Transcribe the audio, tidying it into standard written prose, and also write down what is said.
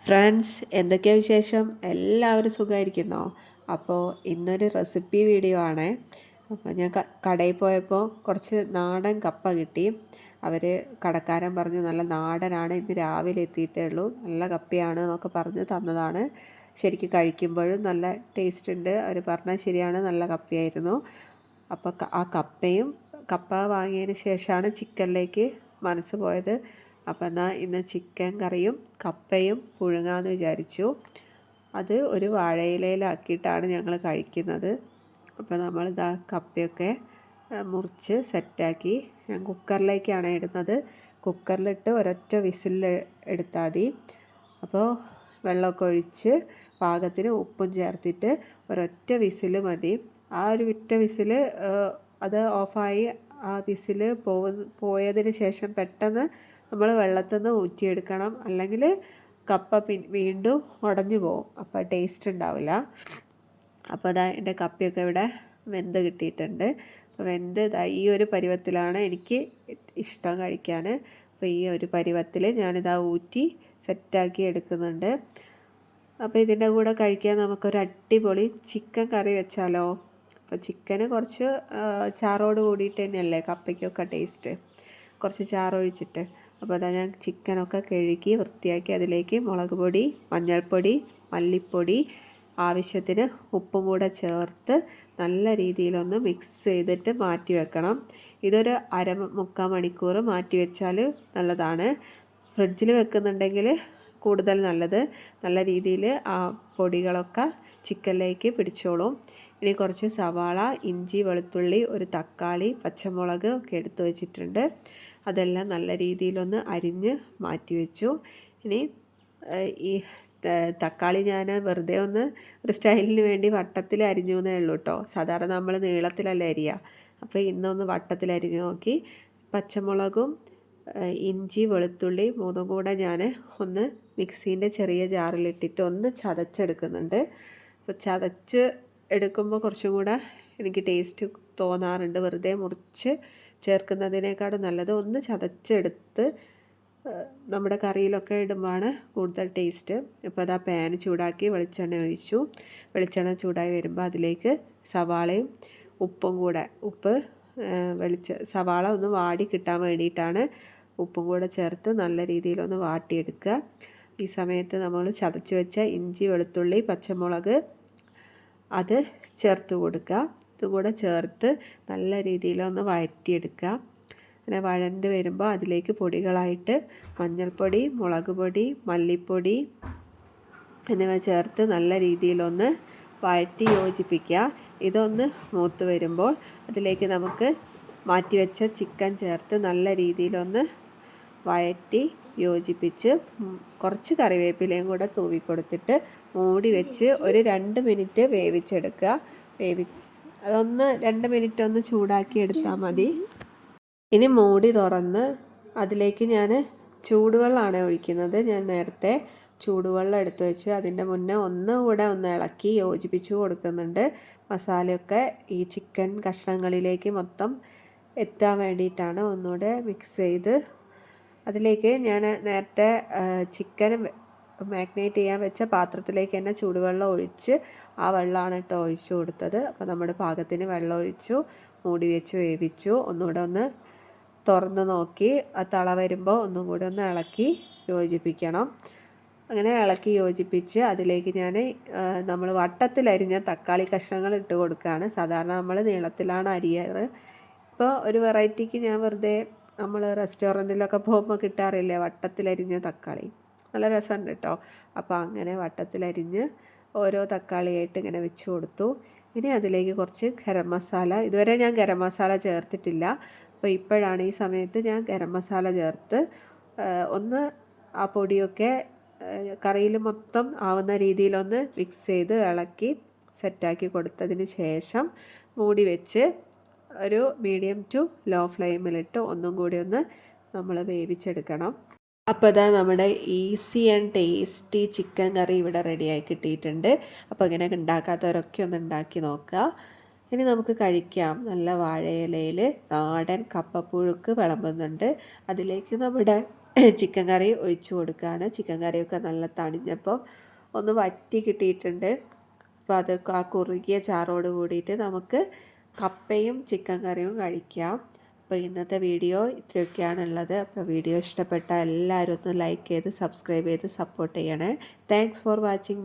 Friends, എന്തൊക്കെയാണ് വിശേഷം? എല്ലാവരും സുഖമായിരിക്കുന്നോ? അപ്പോൾ ഇന്നൊരു റെസിപ്പി വീഡിയോ ആണ്. അപ്പോൾ ഞാൻ കടയിൽ പോയപ്പോൾ കുറച്ച് നാടൻ കപ്പ കിട്ടി. അവർ കടക്കാരൻ പറഞ്ഞു നല്ല നാടനാണ്, ഇന്ന് രാവിലെ എത്തിയിട്ടേ ഉള്ളൂ, നല്ല കപ്പയാണ് എന്നൊക്കെ പറഞ്ഞ് തന്നതാണ്. ശരിക്കും കഴിക്കുമ്പോഴും നല്ല ടേസ്റ്റ് ഉണ്ട്. അവർ പറഞ്ഞാൽ ശരിയാണ്, നല്ല കപ്പയായിരുന്നു. അപ്പോൾ ആ കപ്പ വാങ്ങിയതിന് ശേഷമാണ് ചിക്കനിലേക്ക് മനസ്സ് പോയത്. അപ്പോൾ എന്നാൽ ഇന്ന് ചിക്കൻ കറിയും കപ്പയും പുഴുങ്ങാമെന്ന് വിചാരിച്ചു. അത് ഒരു വാഴയിലയിലാക്കിയിട്ടാണ് ഞങ്ങൾ കഴിക്കുന്നത്. അപ്പോൾ നമ്മളിതാ കപ്പയൊക്കെ മുറിച്ച് സെറ്റാക്കി ഞാൻ കുക്കറിലേക്കാണ് ഇടുന്നത്. കുക്കറിലിട്ട് ഒരൊറ്റ വിസിൽ എടുത്താൽ മതി. അപ്പോൾ വെള്ളമൊക്കെ ഒഴിച്ച് പാകത്തിന് ഉപ്പും ചേർത്തിട്ട് ഒരൊറ്റ വിസിൽ മതി. ആ ഒരു ഒറ്റ വിസിൽ അത് ഓഫായി ആ വിസിൽ പോയതിന് ശേഷം പെട്ടെന്ന് നമ്മൾ വെള്ളത്തിൽ നിന്ന് ഊറ്റിയെടുക്കണം. അല്ലെങ്കിൽ കപ്പ വീണ്ടും ഉടഞ്ഞു പോകും, അപ്പോൾ ടേസ്റ്റ് ഉണ്ടാവില്ല. അപ്പോൾ അതാ എൻ്റെ കപ്പയൊക്കെ ഇവിടെ വെന്ത് കിട്ടിയിട്ടുണ്ട്. അപ്പോൾ വെന്ത് ഈ ഒരു പരുവത്തിലാണ് എനിക്ക് ഇഷ്ടം കഴിക്കാൻ. അപ്പോൾ ഈ ഒരു പരുവത്തിൽ ഞാനിതാ ഊറ്റി സെറ്റാക്കി എടുക്കുന്നുണ്ട്. അപ്പോൾ ഇതിൻ്റെ കൂടെ കഴിക്കാൻ നമുക്കൊരു അടിപൊളി ചിക്കൻ കറി വെച്ചാലോ? അപ്പോൾ ചിക്കന് കുറച്ച് ചാറോട് കൂടിയിട്ട് തന്നെയല്ലേ കപ്പയ്ക്കൊക്കെ ടേസ്റ്റ്, കുറച്ച് ചാറൊഴിച്ചിട്ട്. അപ്പോൾ അതാ ഞാൻ ചിക്കനൊക്കെ കഴുകി വൃത്തിയാക്കി അതിലേക്ക് മുളക് പൊടി, മഞ്ഞൾപ്പൊടി, മല്ലിപ്പൊടി, ആവശ്യത്തിന് ഉപ്പും കൂടെ ചേർത്ത് നല്ല രീതിയിലൊന്ന് മിക്സ് ചെയ്തിട്ട് മാറ്റി വെക്കണം. ഇതൊരു മുക്കാൽ മണിക്കൂർ മാറ്റി വെച്ചാൽ നല്ലതാണ്. ഫ്രിഡ്ജിൽ വെക്കുന്നുണ്ടെങ്കിൽ കൂടുതൽ നല്ലത്. നല്ല രീതിയിൽ ആ പൊടികളൊക്കെ ചിക്കനിലേക്ക് പിടിച്ചോളും. ഇനി കുറച്ച് സവാള, ഇഞ്ചി, വെളുത്തുള്ളി, ഒരു തക്കാളി, പച്ചമുളക് ഒക്കെ എടുത്തു വെച്ചിട്ടുണ്ട്. അതെല്ലാം നല്ല രീതിയിലൊന്ന് അരിഞ്ഞ് മാറ്റി വെച്ചു. ഇനി ഈ തക്കാളി ഞാൻ വെറുതെ ഒന്ന് ഒരു സ്റ്റൈലിന് വേണ്ടി വട്ടത്തിൽ അരിഞ്ഞു എന്നേ ഉള്ളൂ കേട്ടോ. സാധാരണ നമ്മൾ നീളത്തിലല്ല അരിയുക. അപ്പോൾ ഇന്നൊന്ന് വട്ടത്തിൽ അരിഞ്ഞു നോക്കി. പച്ചമുളകും ഇഞ്ചി, വെളുത്തുള്ളി മൂന്നും കൂടെ ഞാൻ ഒന്ന് മിക്സീൻ്റെ ചെറിയ ജാറിലിട്ടിട്ട് ഒന്ന് ചതച്ചെടുക്കുന്നുണ്ട്. അപ്പോൾ ചതച്ച് എടുക്കുമ്പോൾ കുറച്ചും കൂടെ എനിക്ക് ടേസ്റ്റ് തോന്നാറുണ്ട്. വെറുതെ മുറിച്ച് ചേർക്കുന്നതിനേക്കാളും നല്ലത് ഒന്ന് ചതച്ചെടുത്ത് നമ്മുടെ കറിയിലൊക്കെ ഇടുമ്പോഴാണ് കൂടുതൽ ടേസ്റ്റ്. ഇപ്പോൾ അതാ പാൻ ചൂടാക്കി വെളിച്ചെണ്ണ ഒഴിച്ചു. വെളിച്ചെണ്ണ ചൂടായി വരുമ്പോൾ അതിലേക്ക് സവാളയും ഉപ്പും കൂടെ സവാള ഒന്ന് വാടി കിട്ടാൻ വേണ്ടിയിട്ടാണ് ഉപ്പും കൂടെ ചേർത്ത് നല്ല രീതിയിലൊന്ന് വാട്ടിയെടുക്കുക. ഈ സമയത്ത് നമ്മൾ ചതച്ച് വെച്ച ഇഞ്ചി, വെളുത്തുള്ളി, പച്ചമുളക് അത് ചേർത്ത് കൊടുക്കുക. ഇതും കൂടെ ചേർത്ത് നല്ല രീതിയിലൊന്ന് വഴറ്റിയെടുക്കുക. അങ്ങനെ വഴണ്ട് വരുമ്പോൾ അതിലേക്ക് പൊടികളായിട്ട് മഞ്ഞൾപ്പൊടി, മുളക് പൊടി, മല്ലിപ്പൊടി എന്നിവ ചേർത്ത് നല്ല രീതിയിലൊന്ന് വഴറ്റി യോജിപ്പിക്കുക. ഇതൊന്ന് മൂത്ത് വരുമ്പോൾ അതിലേക്ക് നമുക്ക് മാറ്റിവെച്ച ചിക്കൻ ചേർത്ത് നല്ല രീതിയിലൊന്ന് വഴറ്റി യോജിപ്പിച്ച് കുറച്ച് കറിവേപ്പിലയും കൂടെ തൂവി കൊടുത്തിട്ട് മൂടി വെച്ച് ഒരു 2 മിനിറ്റ് വേവിച്ചെടുക്കുക. അതൊന്ന് 2 മിനിറ്റ് ഒന്ന് ചൂടാക്കി എടുത്താൽ മതി. ഇനി മൂടി തുറന്ന് അതിലേക്ക് ഞാൻ ചൂടുവെള്ളമാണ് ഒഴിക്കുന്നത്. ഞാൻ നേരത്തെ ചൂടുവെള്ളം എടുത്ത് വെച്ച് അതിൻ്റെ മുന്നേ ഒന്നുകൂടെ ഒന്ന് ഇളക്കി യോജിപ്പിച്ച് കൊടുക്കുന്നുണ്ട്. മസാലയൊക്കെ ഈ ചിക്കൻ കഷ്ണങ്ങളിലേക്ക് മൊത്തം എത്താൻ വേണ്ടിയിട്ടാണ് ഒന്നുകൂടെ മിക്സ് ചെയ്ത് അതിലേക്ക് ഞാൻ നേരത്തെ ചിക്കൻ മാഗ്നേറ്റ് ചെയ്യാൻ വെച്ച പാത്രത്തിലേക്ക് തന്നെ ചൂടുവെള്ളം ഒഴിച്ച് ആ വെള്ളമാണ് കേട്ടോ ഒഴിച്ചു കൊടുത്തത്. അപ്പോൾ നമ്മുടെ പാകത്തിന് വെള്ളം ഒഴിച്ചു, മൂടി വെച്ച് വേവിച്ചു. ഒന്നുകൂടെ ഒന്ന് തുറന്ന് നോക്കി ആ തള വരുമ്പോൾ ഒന്നും കൂടെ ഒന്ന് ഇളക്കി യോജിപ്പിക്കണം. അങ്ങനെ ഇളക്കി യോജിപ്പിച്ച് അതിലേക്ക് ഞാൻ നമ്മൾ വട്ടത്തിലരിഞ്ഞ തക്കാളി കഷ്ണങ്ങൾ ഇട്ട് കൊടുക്കുകയാണ്. സാധാരണ നമ്മൾ നീളത്തിലാണ് അരിയാറ്. ഇപ്പോൾ ഒരു വെറൈറ്റിക്ക് ഞാൻ വെറുതെ നമ്മൾ റെസ്റ്റോറൻറ്റിലൊക്കെ പോകുമ്പോൾ കിട്ടാറില്ലേ വട്ടത്തിലരിഞ്ഞ തക്കാളി, നല്ല രസമുണ്ട് കേട്ടോ. അപ്പോൾ അങ്ങനെ വട്ടത്തിലരിഞ്ഞ് ഓരോ തക്കാളിയായിട്ട് ഇങ്ങനെ വെച്ച് കൊടുത്തു. ഇനി അതിലേക്ക് കുറച്ച് ഗരം മസാല, ഇതുവരെ ഞാൻ ഗരം മസാല ചേർത്തിട്ടില്ല. അപ്പോൾ ഇപ്പോഴാണ് ഈ സമയത്ത് ഞാൻ ഗരം മസാല ചേർത്ത് ഒന്ന് ആ പൊടിയൊക്കെ കറിയിൽ മൊത്തം ആവുന്ന രീതിയിലൊന്ന് മിക്സ് ചെയ്ത് ഇളക്കി സെറ്റാക്കി കൊടുത്തതിന് ശേഷം മൂടി വെച്ച് ഒരു മീഡിയം ടു ലോ ഫ്ലെയിമിലിട്ട് ഒന്നും കൂടി ഒന്ന് നമ്മൾ വേവിച്ചെടുക്കണം. അപ്പോൾ ഇതാ നമ്മുടെ ഈസി ആൻഡ് ടേസ്റ്റി ചിക്കൻ കറി ഇവിടെ റെഡിയായി കിട്ടിയിട്ടുണ്ട്. അപ്പോൾ ഇങ്ങനെ ഉണ്ടാക്കാത്തവരൊക്കെ ഒന്ന് ഉണ്ടാക്കി നോക്കുക. ഇനി നമുക്ക് കഴിക്കാം. നല്ല വാഴയിലയിൽ നാടൻ കപ്പപ്പുഴുക്ക് വിളമ്പുന്നുണ്ട്. അതിലേക്ക് നമ്മുടെ ചിക്കൻ കറി ഒഴിച്ചു കൊടുക്കുകയാണ്. ചിക്കൻ കറിയൊക്കെ നല്ല തണിഞ്ഞപ്പോൾ ഒന്ന് വറ്റി കിട്ടിയിട്ടുണ്ട്. അപ്പോൾ അത് ആ കുറുകിയ ചാറോട് കൂടിയിട്ട് നമുക്ക് കപ്പയും ചിക്കൻ കറിയും കഴിക്കാം. അപ്പോൾ ഇന്നത്തെ വീഡിയോ ഇത്രയൊക്കെയാണുള്ളത്. അപ്പോൾ വീഡിയോ ഇഷ്ടപ്പെട്ട എല്ലാവരും ഒന്ന് ലൈക്ക് ചെയ്ത് സബ്സ്ക്രൈബ് ചെയ്ത് സപ്പോർട്ട് ചെയ്യണേ. Thanks for watching.